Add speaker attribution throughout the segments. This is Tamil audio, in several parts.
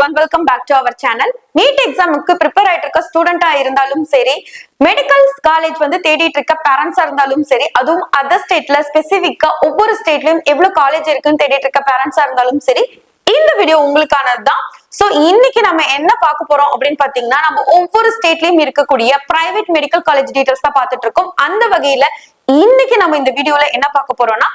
Speaker 1: everyone, welcome back to our channel. NEET examக்கு prepare ஆயிட்டு இருக்க ஸ்டூடெண்டா இருந்தாலும் சரி, மெடிக்கல் காலேஜ் வந்து தேடிட்டு இருக்க பேரண்ட்ஸா இருந்தாலும் சரி, அதுவும் அதர் ஸ்டேட்ல ஸ்பெசிபிக்கா ஒவ்வொரு ஸ்டேட்லயும் எவ்வளவு காலேஜ் இருக்குன்னு தேடிட்டு இருக்க பேரண்ட்ஸா இருந்தாலும் சரி, இந்த வீடியோ உங்களுக்கானது தான். சோ இன்னைக்கு நம்ம என்ன பார்க்க போறோம் அப்படின்னு பாத்தீங்கன்னா, நம்ம ஒவ்வொரு ஸ்டேட்லயும் இருக்கக்கூடிய பிரைவேட் மெடிக்கல் காலேஜ் டீடைல்ஸ் தான் பார்த்துட்டு இருக்கோம். அந்த வகையில இன்னைக்கு நம்ம இந்த வீடியோல என்ன பார்க்க போறோம்னா,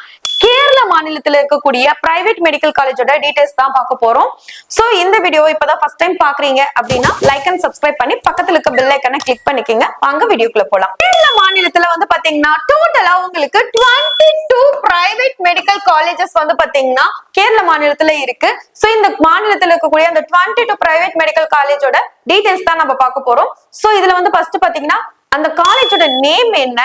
Speaker 1: கேரளா மாநிலத்தில் இருக்கக்கூடிய பிரைவேட் மெடிக்கல் காலேஜோட டீடைல்ஸ் தான் பார்க்க போறோம். சோ இந்த வீடியோ இப்பதான் ஃபர்ஸ்ட் டைம் பாக்குறீங்க அப்படின்னா லைக் அண்ட் சப்ஸ்கிரைப் பண்ணி பக்கத்துல இருக்க பெல் ஐகானை கிளிக் பண்ணிக்கங்க. வாங்க வீடியோக்குள்ள போலாம். கேரளா மாநிலத்துல வந்து பாத்தீங்கன்னா டோட்டலா உங்களுக்கு 22 பிரைவேட் மெடிக்கல் காலேஜஸ் வந்து பாத்தீங்கன்னா கேரளா மாநிலத்துல இருக்கு. சோ இந்த மாநிலத்துல இருக்கக்கூடிய அந்த 22 பிரைவேட் மெடிக்கல் காலேஜோட டீடைல்ஸ் தான் நம்ம பார்க்க போறோம். சோ இதுல வந்து ஃபர்ஸ்ட் பாத்தீங்கன்னா அந்த காலேஜோட நேம் என்ன,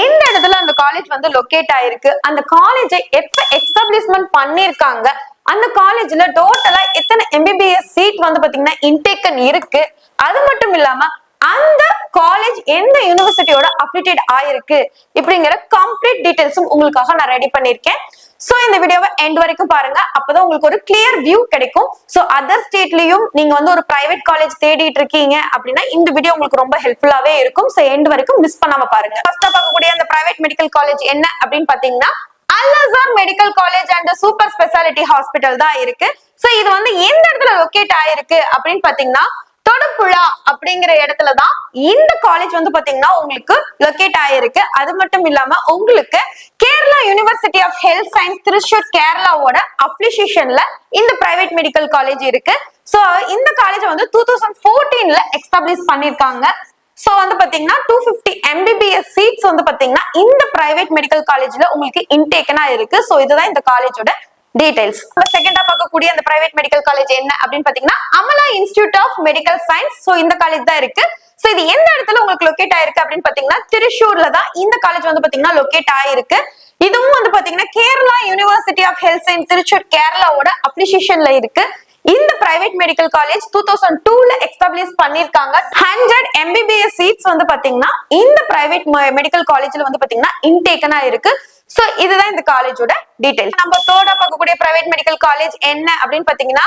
Speaker 1: எந்த இடத்துல அந்த காலேஜ் வந்து லொகேட் ஆயிருக்கு, அந்த காலேஜை எப்ப எஸ்டாப்ளிஷ்மெண்ட் பண்ணிருக்காங்க, அந்த காலேஜ்ல டோட்டலா எத்தனை MBBS சீட் வந்து பாத்தீங்கன்னா இன்டேக்கன் இருக்கு, அது மட்டும் இல்லாம அந்த காலேஜ் எந்த யூனிவர்சிட்டியோட அஃபிலியேட் ஆயிருக்கு இப்படிங்கிற கம்ப்ளீட் டீடைல்ஸும் உங்களுக்காக நான் ரெடி பண்ணிருக்கேன். சோ இந்த வீடியோவை எண்ட் வரைக்கும் பாருங்க, அப்பதான் உங்களுக்கு ஒரு கிளியர் வியூ கிடைக்கும். சோ அதர் ஸ்டேட்லயும் நீங்க வந்து ஒரு பிரைவேட் காலேஜ் தேடிட்டு இருக்கீங்க அப்படின்னா இந்த வீடியோ உங்களுக்கு ரொம்ப ஹெல்ப்ஃபுல்லாவே இருக்கும். சோ எண்ட் வரைக்கும் மிஸ் பண்ணாம பாருங்க. ஃபர்ஸ்டா பார்க்கக்கூடிய அந்த பிரைவேட் மெடிக்கல் காலேஜ் என்ன அப்படின்னு பாத்தீங்கன்னா Al Azhar medical college and super speciality hospital தான் இருக்கு. சோ இது வந்து எந்த இடத்துல லொகேட் ஆயிருக்கு அப்படின்னு பாத்தீங்கன்னா தொடுபுழா அப்படிங்கிற இடத்துலதான் இந்த காலேஜ் வந்து பாத்தீங்கன்னா உங்களுக்கு லொகேட் ஆயிருக்கு. அது மட்டும் இல்லாம உங்களுக்கு Kerala university of health science Thrissur கேரளாவோட அப்ளிகேஷன்ல இந்த பிரைவேட் மெடிக்கல் காலேஜ் இருக்கு. சோ இந்த காலேஜ் வந்து 2014ல எஸ்டாப்ளிஷ் பண்ணிருக்காங்க. சோ வந்து பாத்தீங்கன்னா 250 MBBS சீட்ஸ் வந்து பாத்தீங்கன்னா இந்த பிரைவேட் மெடிக்கல் காலேஜ்ல உங்களுக்கு இன்டேக்கனா இருக்கு. சோ இதுதான் இந்த காலேஜோட டீடைல்ஸ். செகண்டா பார்க்கக்கூடிய அந்த பிரைவேட் மெடிக்கல் காலேஜ் என்ன அப்படின்னு பாத்தீங்கன்னா Amala institute of medical science. So இந்த காலேஜ் தான் இருக்கு. சோ இது எந்த இடத்துல உங்களுக்கு லொகேட் ஆயிருக்கு அப்படின்னு பாத்தீங்கன்னா திருச்சூர்ல தான் இந்த காலேஜ் வந்து பாத்தீங்கன்னா லொகேட் ஆயிருக்கு. இதுவும் வந்து பாத்தீங்கன்னா Kerala university of health science Thrissur கேரளாவோட அப்ளிகேஷன்ல இருக்கு. இந்த பிரைவேட் மெடிக்கல் காலேஜ் 2002ல எஸ்டாப்ளிஷ் பண்ணிருக்காங்க. 100 MBBS சீட்ஸ் வந்து பாத்தீங்கன்னா இந்த பிரைவேட் மெடிக்கல் காலேஜ்ல வந்து பாத்தீங்கன்னா இன்டேக்கனா இருக்கு. சோ இதுதான் இந்த காலேஜோட டீடைல்ஸ். நம்ம தேர்டா பார்க்கக்கூடிய பிரைவேட் மெடிக்கல் காலேஜ் என்ன அப்படின்னு பாத்தீங்கன்னா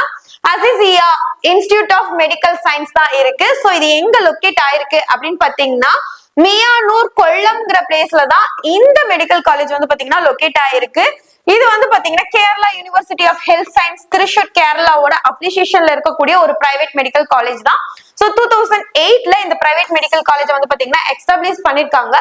Speaker 1: அசிசியா இன்ஸ்டிடியூட் ஆஃப் மெடிக்கல் சயின்ஸ் தான் இருக்கு. சோ இது எங்க லொகேட் ஆயிருக்கு அப்படின்னு பாத்தீங்கன்னா மியானூர் கொல்லம்ங்கிற பிளேஸ்ல தான் இந்த மெடிக்கல் காலேஜ் வந்து பாத்தீங்கன்னா லொகேட் ஆயிருக்கு. இது வந்து பாத்தீங்கன்னா Kerala university of health science Thrissur கேரளாவோட அப்ளிகேஷன்ல இருக்கக்கூடிய ஒரு பிரைவேட் மெடிக்கல் காலேஜ் தான். சோ 2008ல இந்த பிரைவேட் மெடிக்கல் காலேஜ் வந்து பாத்தீங்கன்னா எஸ்டாப்ளிஷ் பண்ணிருக்காங்க.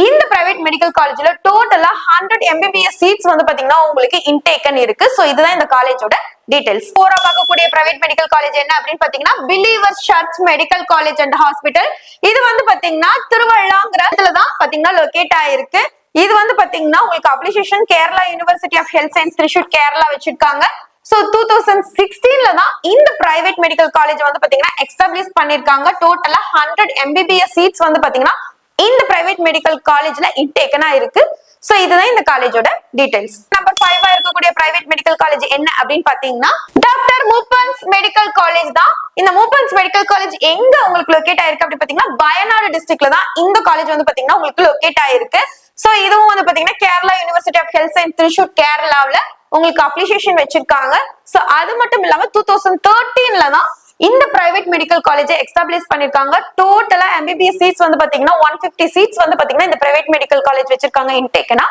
Speaker 1: இந்த பிரைவேட் மெடிக்கல் காலேஜ்ல டோட்டலா 100 MBBS சீட்ஸ் வந்து பாத்தீங்கன்னா உங்களுக்கு இன்டேக்கன் இருக்கு. சோ இதுதான் இந்த காலேஜோட டீடைல்ஸ். போரா பார்க்கக்கூடிய பிரைவேட் மெடிக்கல் காலேஜ் என்ன அப்படின்னு பாத்தீங்கன்னா believers church medical college and hospital. இது வந்து பாத்தீங்கன்னா திருவள்ளாங்கிறதுல தான் பாத்தீங்கன்னா லொகேட் ஆயிருக்கு. இது வந்து பாத்தீங்கன்னா உங்களுக்கு application Kerala university of health science Thrissur Kerala வச்சிருக்காங்க. சோ 2016ல தான் இந்த பிரைவேட் மெடிக்கல் காலேஜ் வந்து பாத்தீங்கன்னா எஸ்டாப்ளிஷ் பண்ணிருக்காங்க. டோட்டலா 100 MBBS சீட்ஸ் வந்து பாத்தீங்கன்னா இந்த பிரைவேட் மெடிக்கல் காலேஜ்ல இன்டேக்கனா இருக்கு. சோ இதுதான் இந்த காலேஜோட டீடைல்ஸ். நம்பர் 5 இருக்கக்கூடிய பிரைவேட் மெடிக்கல் காலேஜ் என்ன அப்படின்னு பாத்தீங்கன்னா டாக்டர் மூப்பன்ஸ் மெடிக்கல் காலேஜ் தான். இந்த மூப்பன்ஸ் மெடிக்கல் காலேஜ் எங்க உங்களுக்கு லொகேட் ஆயிருக்கு அப்படின்னு பாத்தீங்கன்னா வயநாடு டிஸ்ட்ரிக்ட்ல தான் இந்த காலேஜ் வந்து பாத்தீங்கன்னா உங்களுக்கு லொகேட் ஆயிருக்கு. சோ இதுவும் வந்து பாத்தீங்கன்னா Kerala university of health science Thrissur கேரளாவுல உங்களுக்கு அப்ளிகேஷன் வச்சிருக்காங்க. சோ அது மட்டும் இல்லாம 2013ல தான் இந்த பிரைவேட் மெடிக்கல் காலேஜை எஸ்டாப்ளிஷ் பண்ணிருக்காங்க. டோட்டலா MBBS சீட்ஸ் வந்து பாத்தீங்கன்னா 150 சீட்ஸ் வந்து பாத்தீங்கன்னா இந்த பிரைவேட் மெடிக்கல் காலேஜ் வச்சிருக்காங்க இன்டேக்கனா.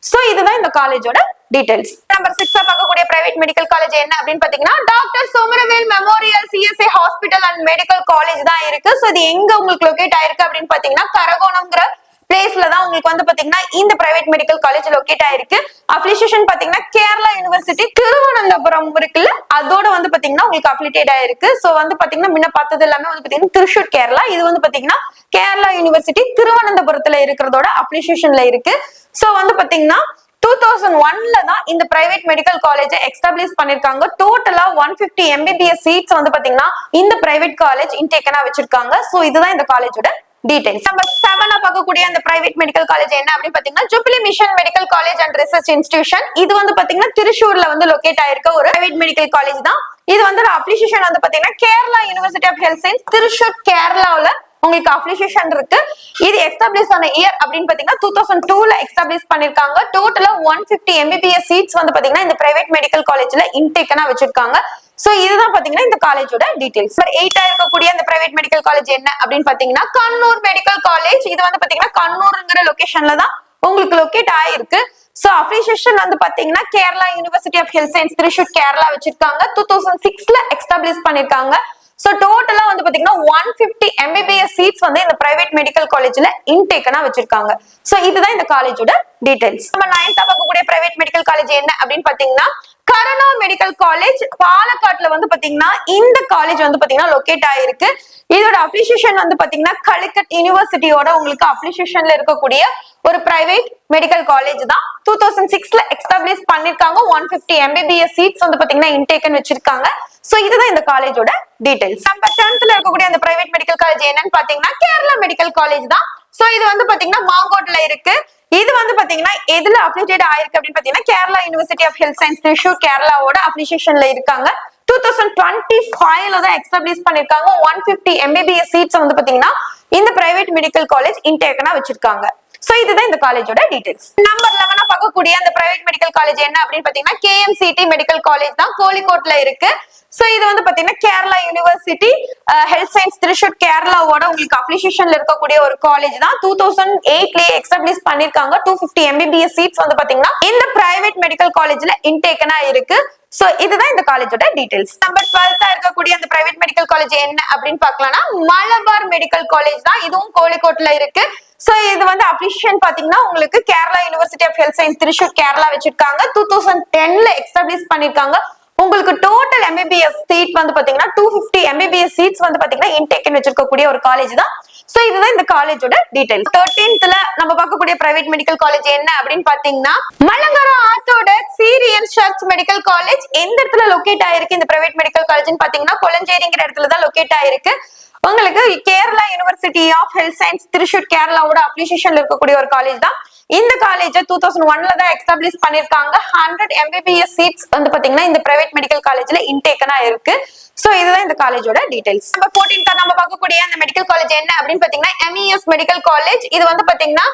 Speaker 1: சோ இதுதான் இந்த காலேஜோட டீடைல்ஸ். நம்பர் 6 பார்க்கக்கூடிய பிரைவேட் மெடிக்கல் காலேஜ் என்ன அப்படின்னு பாத்தீங்கன்னா doctor Somervell memorial CSA hospital and medical college தான் இருக்கு. சோ இது எங்க உங்களுக்கு லொகேட் ஆயிருக்கு அப்படின்னு பாத்தீங்கன்னா கரகோணம்ங்கிற பிளேஸ்ல தான் உங்களுக்கு வந்து பாத்தீங்கன்னா இந்த பிரைவேட் மெடிக்கல் காலேஜ் லொகேட் ஆயிருக்கு. அப்ளிகேஷன் பாத்தீங்கன்னா கேரளா யூனிவர்சிட்டி திருவனந்தபுரம் இருக்குல்ல, அதோட வந்து பாத்தீங்கன்னா உங்களுக்கு அஃபிலியேட் ஆயிருக்கு. சோ வந்து பாத்தீங்கன்னா முன்ன பார்த்தது எல்லாமே வந்து பாத்தீங்கன்னா திருச்சூர் கேரளா, இது வந்து பாத்தீங்கன்னா கேரளா யூனிவர்சிட்டி திருவனந்தபுரத்துல இருக்கிறதோட அப்ளிகேஷன்ல இருக்கு. சோ வந்து பாத்தீங்கன்னா 2001ல தான் இந்த பிரைவேட் மெடிக்கல் காலேஜை எஸ்டாப்ளிஷ் பண்ணிருக்காங்க. டோட்டலா 150 MBBS சீட்ஸ் வந்து பாத்தீங்கன்னா இந்த பிரைவேட் காலேஜ் இன்டேக்கனா வச்சிருக்காங்க. சோ இதுதான் இந்த காலேஜோட டீடைல்ஸ். நம்பர் 7 பார்க்கக்கூடிய அந்த பிரைவேட் மெடிக்கல் காலேஜ் என்ன அப்படின்னு பாத்தீங்கன்னா jubilee mission medical college and research institution. இது வந்து பாத்தீங்கன்னா திருச்சூர்ல வந்து லொகேட் ஆயிருக்க ஒரு பிரைவேட் மெடிக்கல் காலேஜ் தான். இது வந்து அப்ளிகேஷன் வந்து பாத்தீங்கன்னா Kerala university of health science Thrissur கேரளாவுல உங்களுக்கு அப்ளிகேஷன் இருக்கு. இது எஸ்டாப்ளிஷ் ஆன இயர் அப்படின்னு பாத்தீங்கன்னா 2002ல எஸ்டாப்ளிஷ் பண்ணிருக்காங்க. டோட்டலா 150 MBBS சீட்ஸ் வந்து பாத்தீங்கன்னா இந்த பிரைவேட் மெடிக்கல் காலேஜ்ல இன்டேக்கனா வச்சிருக்காங்க. சோ இதுதான் பாத்தீங்கன்னா இந்த காலேஜோட டீடைல்ஸ். நம்பர் 8 இருக்கக்கூடிய அந்த பிரைவேட் மெடிக்கல் காலேஜ் என்ன அப்படின்னு பாத்தீங்கன்னா கண்ணூர் மெடிக்கல் காலேஜ். இது வந்து பாத்தீங்கன்னா கண்ணூர்ங்கிற லொகேஷன்ல தான் உங்களுக்கு லொகேட் ஆயிருக்கு. சோ அப்ளிகேஷன் வந்து பாத்தீங்கன்னா Kerala university of health science Thrissur Kerala வச்சிருக்காங்க. 2006ல எஸ்டாப்ளிஷ் பண்ணிருக்காங்க. சோ டோட்டலா வந்து பாத்தீங்கன்னா 150 MBBS சீட்ஸ் வந்து இந்த பிரைவேட் மெடிக்கல் காலேஜ்ல இன்டேக்கனா வச்சிருக்காங்க. சோ இதுதான் இந்த காலேஜோட டீடைல்ஸ். நம்ம 9th பார்க்கக்கூடிய பிரைவேட் மெடிக்கல் காலேஜ் என்ன அப்படின்னு பாத்தீங்கன்னா கருணா மெடிக்கல் காலேஜ். பாலக்காட்டுல வந்து பாத்தீங்கன்னா இந்த காலேஜ் வந்து பாத்தீங்கன்னா லொகேட் ஆயிருக்கு. இதோட அப்ளிகேஷன் வந்து பாத்தீங்கன்னா கலிக்கட் யூனிவர்சிட்டியோட உங்களுக்கு அப்ளிகேஷன்ல இருக்கக்கூடிய ஒரு பிரைவேட் மெடிக்கல் காலேஜ் தான். 2006ல எஸ்டாப்ளிஷ் பண்ணிருக்காங்க. 150 MBBS சீட்ஸ் வந்து பாத்தீங்கன்னா இன்டேக்கன் வச்சிருக்காங்க. சோ இதுதான் இந்த காலேஜோட டீடைல்ஸ். நம்ம 10th இருக்கக்கூடிய அந்த பிரைவேட் மெடிக்கல் காலேஜ் என்னன்னு பாத்தீங்கன்னா கேரளா மெடிக்கல் காலேஜ் தான். சோ இது வந்து பாத்தீங்கன்னா மாங்கோட்ல இருக்கு. இது வந்து பாத்தீங்கன்னா எதுல அப்ளிகேட் ஆயிருக்கு அப்படின்னு பாத்தீங்கன்னா Kerala university of health science Thrissur கேரளாவோட அப்ளிகேஷன்ல இருக்காங்க. 2025ல தான் எஸ்டாப்ளிஷ் பண்ணிருக்காங்க. 150 MBBS சீட்ஸ் வந்து பாத்தீங்கன்னா இந்த பிரைவேட் மெடிக்கல் காலேஜ் இன்டேக்கனா வச்சிருக்காங்க. சோ இதுதான் இந்த காலேஜோட டீடைல்ஸ். நம்பர் 11 பார்க்கக்கூடிய அந்த பிரைவேட் மெடிக்கல் காலேஜ் என்ன அப்படின்னு பாத்தீங்கன்னா KMCT மெடிக்கல் காலேஜ் தான். கோழிக்கோட்ல இருக்கு. சோ இது வந்து பாத்தீங்கன்னா Kerala university health science Thrissur கேரளாவோட உங்களுக்கு அப்ளிகேஷன்ல இருக்கக்கூடிய ஒரு காலேஜ் தான். 2008லயே எஸ்டாப்ளிஷ் பண்ணிருக்காங்க. 250 MBBS சீட்ஸ் வந்து பாத்தீங்கன்னா இந்த பிரைவேட் மெடிக்கல் காலேஜ்ல இன்டேக்கனா இருக்கு. சோ இதுதான் இந்த காலேஜோட டீடைல்ஸ். நம்பர் 12 இருக்கக்கூடிய அந்த பிரைவேட் மெடிக்கல் காலேஜ் என்ன அப்படின்னு பார்க்கலாம்னா மலபார் மெடிக்கல் காலேஜ் தான். இதுவும் கோழிக்கோட்ல இருக்கு. சோ இது வந்து அப்ளிகேஷன் பாத்தீங்கன்னா உங்களுக்கு Kerala university of health science Thrissur Kerala வச்சிருக்காங்க. 2010ல எஸ்டாப்ளிஷ் பண்ணிருக்காங்க. உங்களுக்கு டோட்டல் MBBS சீட் வந்து பாத்தீங்கன்னா 250 MBBS சீட்ஸ் வந்து பாத்தீங்கன்னா இன்டேக்கன் வச்சிருக்கக்கூடிய ஒரு காலேஜ் தான். சோ இதுதான் இந்த காலேஜோட டீடைல்ஸ். 13th நம்ம பார்க்கக்கூடிய பிரைவேட் மெடிக்கல் காலேஜ் என்ன அப்படின்னு பாத்தீங்கன்னா Malankara orthodox Syrian church medical college. எந்த இடத்துல லொகேட் ஆயிருக்கு இந்த பிரைவேட் மெடிக்கல் காலேஜ்னு பாத்தீங்கன்னா கொளஞ்சேரிங்கிற இடத்துல தான் லொகேட் ஆயிருக்கு. உங்களுக்கு Kerala university of health science Thrissur கேரளாவோட அப்ளிகேஷன்ல இருக்கக்கூடிய ஒரு காலேஜ் தான். இந்த காலேஜ் 2001ல தான் எஸ்டாப்ளிஷ் பண்ணிருக்காங்க. 100 MBBS சீட்ஸ் வந்து பாத்தீங்கன்னா இந்த பிரைவேட் மெடிக்கல் காலேஜ்ல இன்டேக்கனா இருக்கு. சோ இதுதான் இந்த காலேஜோட டீடைல்ஸ். நம்ம 14th நம்ம பார்க்கக்கூடிய அந்த மெடிக்கல் காலேஜ் என்ன அப்படின்னு பாத்தீங்கன்னா MES மெடிக்கல் காலேஜ். இது வந்து பாத்தீங்கன்னா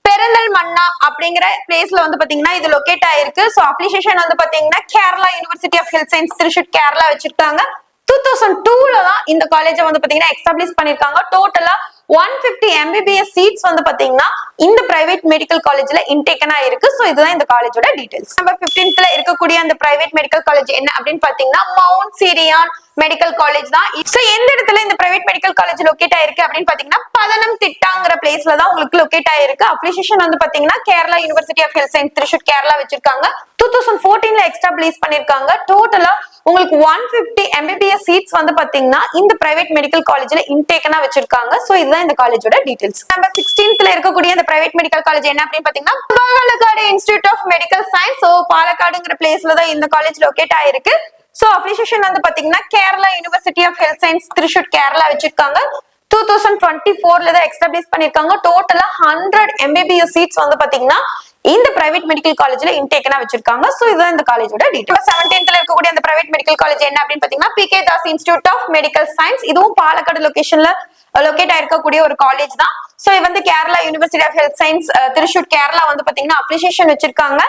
Speaker 1: பெருந்தல்மண்ணா அப்படிங்கிற பிளேஸ்ல வந்து பாத்தீங்கன்னா இது லொகேட் ஆயிருக்கு. சோ அப்ளிகேஷன் வந்து பாத்தீங்கன்னா Kerala university of health science Thrissur Kerala வச்சிருக்காங்க. 2002ல தான் இந்த காலேஜ் வந்து பாத்தீங்கன்னா எஸ்டாப்ளிஷ் பண்ணிருக்காங்க. டோட்டலா 150 MBBS சீட்ஸ் வந்து பாத்தீங்கன்னா இந்த பிரைவேட் மெடிக்கல் காலேஜ்ல இன்டேக்கனா இருக்கு. சோ இதுதான் இந்த காலேஜோட டீடைல்ஸ். நம்பர் 15th இருக்கக்கூடிய அந்த பிரைவேட் மெடிக்கல் காலேஜ் என்ன அப்படின்னு பாத்தீங்கன்னா மவுண்ட் சீரியான் மெடிக்கல் காலேஜ் தான். சோ எந்த இடத்துல இந்த பிரைவேட் மெடிக்கல் காலேஜ் லொகேட் ஆயிருக்கு அப்படின்னு பாத்தீங்கன்னா பதனம் திட்டாங்கிற பிளேஸ்ல தான் உங்களுக்கு லொகேட் ஆயிருக்கு. அப்ளிகேஷன் வந்து பாத்தீங்கன்னா Kerala university of health science Thrissur Kerala வச்சிருக்காங்க. 2014ல எஸ்டாப்ளிஷ் பண்ணிருக்காங்க. டோட்டலா உங்களுக்கு 150 MBBS சீட்ஸ் வந்து பாத்தீங்கன்னா இந்த பிரைவேட் மெடிக்கல் காலேஜ்ல இன்டேக்கனா வச்சிருக்காங்க. சோ இதுதான் இந்த காலேஜோட டீடைல்ஸ். நம்பர் 16th இருக்கக்கூடிய அந்த பிரைவேட் மெடிக்கல் காலேஜ் என்ன அப்படின்னு பாத்தீங்கன்னா Palakkad institute of medical science. So பாலக்காடுங்கிற பிளேஸ்ல தான் இந்த காலேஜ் லொகேட் ஆயிருக்கு. சோ அப்ளிகேஷன் வந்து பாத்தீங்கன்னா Kerala university of health science Thrissur Kerala வச்சிருக்காங்க. 2024ல தான் எஸ்டாப்ளிஷ் பண்ணிருக்காங்க. டோட்டலா 100 MBBS சீட்ஸ் வந்து பாத்தீங்கன்னா இந்த பிரைவேட் மெடிக்கல் காலேஜ்ல இன்டேக்கனா வச்சிருக்காங்க. சோ இதுதான் இந்த காலேஜோட டீடைல்ஸ். 17th இருக்கக்கூடிய அந்த பிரைவேட் மெடிக்கல் காலேஜ் என்ன அப்படின்னு பாத்தீங்கன்னா PK Das institute of medical science. இதுவும் பாலக்காடு லொகேஷன்ல லொகேட் ஆயிருக்கக்கூடிய ஒரு காலேஜ் தான். சோ இது வந்து Kerala university of health science Thrissur Kerala வந்து பாத்தீங்கன்னா அப்ளிகேஷன் வச்சிருக்காங்க.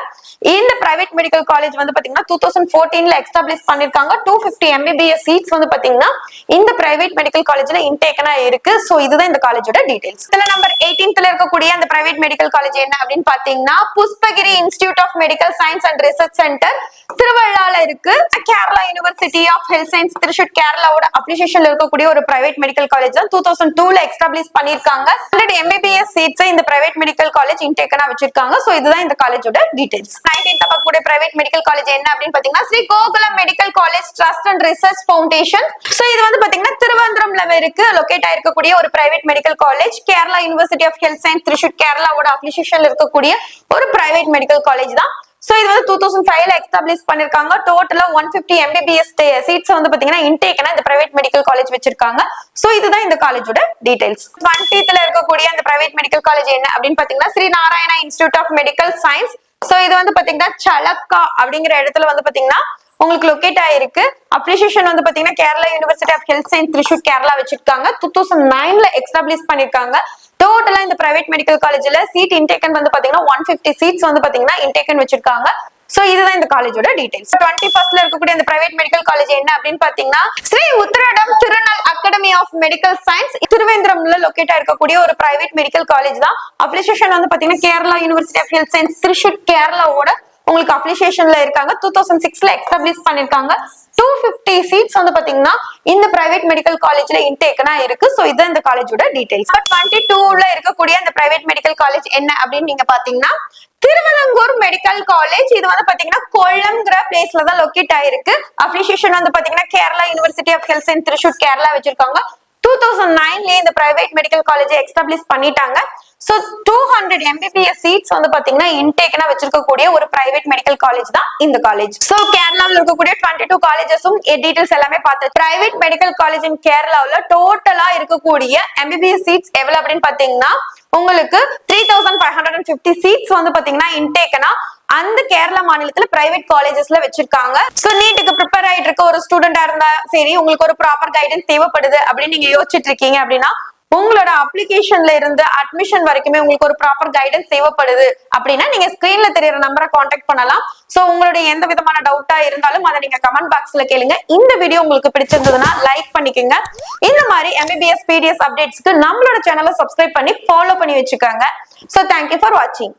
Speaker 1: இந்த பிரைவேட் மெடிக்கல் காலேஜ் வந்து பாத்தீங்கன்னா 2014ல எஸ்டாப்ளிஷ் பண்ணிருக்காங்க. 250 MBBS சீட்ஸ் வந்து பாத்தீங்கன்னா இந்த பிரைவேட் மெடிக்கல் காலேஜ்ல இன்டேக்கனா இருக்கு. சோ இதுதான் இந்த காலேஜோட டீடைல்ஸ். இதுல நம்பர் 18th இருக்கக்கூடிய அந்த பிரைவேட் மெடிக்கல் காலேஜ் என்ன அப்படின்னு பாத்தீங்கன்னா Pushpagiri institute of medical science and research centre திருவள்ளால இருக்கு. Kerala university of health science Thrissur கேரளாவோட அப்ளிகேஷன்ல இருக்கக்கூடிய ஒரு பிரைவேட் மெடிக்கல் காலேஜ் தான். 2002ல எஸ்டாப்ளிஷ் பண்ணிருக்காங்க. 100 MBBS சீட்ஸ் இந்த பிரைவேட் மெடிக்கல் காலேஜ் இன்டேக்கனா வச்சிருக்காங்க. சோ இதுதான் இந்த காலேஜோட டீடைல்ஸ். 19th பார்க்கக்கூடிய பிரைவேட் மெடிக்கல் காலேஜ் என்ன அப்படின்னு பாத்தீங்கன்னா Sree Gokulam medical college trust and research foundation. So இது வந்து பாத்தீங்கன்னா திருவனந்தபுரம்ல இருக்கு லொகேட் ஆயிருக்கக்கூடிய ஒரு private medical college. Kerala university of health science Thrissur கேரளாவோட அப்ளிகேஷன்ல இருக்கக்கூடிய ஒரு பிரைவேட் மெடிக்கல் காலேஜ் தான். சோ இது வந்து 2005ல எஸ்டாப்ளிஷ் பண்ணிருக்காங்க. டோட்டலா 150 MBBS சீட்ஸ் வந்து பாத்தீங்கன்னா இன்டேக்கனா இந்த பிரைவேட் மெடிக்கல் காலேஜ் வச்சிருக்காங்க. சோ இதுதான் இந்த காலேஜோட டீடைல்ஸ். 20th இருக்கக்கூடிய அந்த பிரைவேட் மெடிக்கல் காலேஜ் என்ன அப்படின்னு பாத்தீங்கன்னா Sri Narayana institute of medical science. So இது வந்து பாத்தீங்கன்னா சலக்கா அப்படிங்கிற இடத்துல வந்து பாத்தீங்கன்னா உங்களுக்கு லொகேட் ஆயிருக்கு. அப்ளிகேஷன் வந்து பாத்தீங்கன்னா Kerala university of health science Thrissur Kerala வச்சிருக்காங்க. 2009ல எஸ்டாப்ளிஷ் பண்ணிருக்காங்க. டோட்டலா இந்த பிரைவேட் மெடிக்கல் காலேஜ்ல சீட் இன்டேக்கன் வந்து பாத்தீங்கன்னா 150 சீட்ஸ் வந்து பாத்தீங்கன்னா இன்டேக்கன் வச்சிருக்காங்க. சோ இதுதான் இந்த காலேஜோட டீடைல்ஸ். 21st இருக்கக்கூடிய இந்த பிரைவேட் மெடிக்கல் காலேஜ் என்ன அப்படின்னு பாத்தீங்கன்னா Sree Uthradom Thirunal academy of medical science திருவேந்திரம்ல லொகேட் இருக்கக்கூடிய ஒரு பிரைவேட் மெடிக்கல் காலேஜ் தான். அப்ளிகேஷன் வந்து பாத்தீங்கன்னா Kerala university of health science Thrissur கேரளாவோட உங்களுக்கு அப்ளிகேஷன்ல இருக்காங்க. 2006ல எஸ்டாப்ளிஷ் பண்ணிருக்காங்க. 250 சீட்ஸ் வந்து பாத்தீங்கன்னா இந்த பிரைவேட் மெடிக்கல் காலேஜ்ல இன்டேக்னா இருக்கு. சோ இது இந்த காலேஜோட டீடைல்ஸ். 22ல இருக்கக்கூடிய இந்த பிரைவேட் மெடிக்கல் காலேஜ் என்ன அப்படின்னு நீங்க பாத்தீங்கன்னா திருவனங்கூர் மெடிக்கல் காலேஜ். இது வந்து பாத்தீங்கன்னா கொல்லம்ங்கிற பிளேஸ்ல தான் லொகேட் ஆயிருக்கு. அப்ளிகேஷன் வந்து பாத்தீங்கன்னா Kerala university of health science Thrissur Kerala வச்சிருக்காங்க. 2009ல இந்த பிரைவேட் மெடிக்கல் காலேஜ் எஸ்டாப்ளிஷ் பண்ணிட்டாங்க. சோ 200 MBBS சீட்ஸ் வந்து பாத்தீங்கன்னா இன்டேக்னா வச்சிருக்கக்கூடிய ஒரு பிரைவேட் மெடிக்கல் காலேஜ் தான் இந்த காலேஜ். சோ கேரளாவில் இருக்கக்கூடிய 22 காலேஜஸும் டீடைல்ஸ் எல்லாமே பார்த்து பிரைவேட் மெடிக்கல் காலேஜ் இன் கேரளாவுல டோட்டலா இருக்கக்கூடிய MBBS சீட்ஸ் எவ்வளவு அப்படின்னு பாத்தீங்கன்னா உங்களுக்கு 3550 சீட்ஸ் வந்து பாத்தீங்கன்னா இன்டேக்னா அந்த கேரளா மாநிலத்துல பிரைவேட் காலேஜஸ்ல வச்சிருக்காங்க. சோ நீட்டுக்கு ப்ரிப்பேர் ஆயிட்டு இருக்க ஒரு ஸ்டூடெண்டா இருந்தா சரி, உங்களுக்கு ஒரு ப்ராப்பர் கைடன்ஸ் தேவைப்படுது அப்படின்னு நீங்க யோசிச்சுட்டு இருக்கீங்க அப்படின்னா உங்களோட அப்ளிகேஷன்ல இருந்து அட்மிஷன் வரைக்குமே உங்களுக்கு ஒரு ப்ராப்பர் கைடன்ஸ் தேவைப்படுது அப்படின்னா நீங்க ஸ்கிரீன்ல தெரியற நம்பரை காண்டாக்ட் பண்ணலாம். சோ உங்களுடைய எந்த விதமான டவுட்டா இருந்தாலும் அதை நீங்க கமெண்ட் பாக்ஸ்ல கேளுங்க. இந்த வீடியோ உங்களுக்கு பிடிச்சிருந்ததுன்னா லைக் பண்ணிக்கோங்க. இந்த மாதிரி MBBS PDS அப்டேட்ஸ்க்கு நம்மளோட சேனலை சப்ஸ்கிரைப் பண்ணி ஃபாலோ பண்ணி வச்சுக்கோங்க. சோ தேங்க்யூ ஃபார் வாட்சிங்.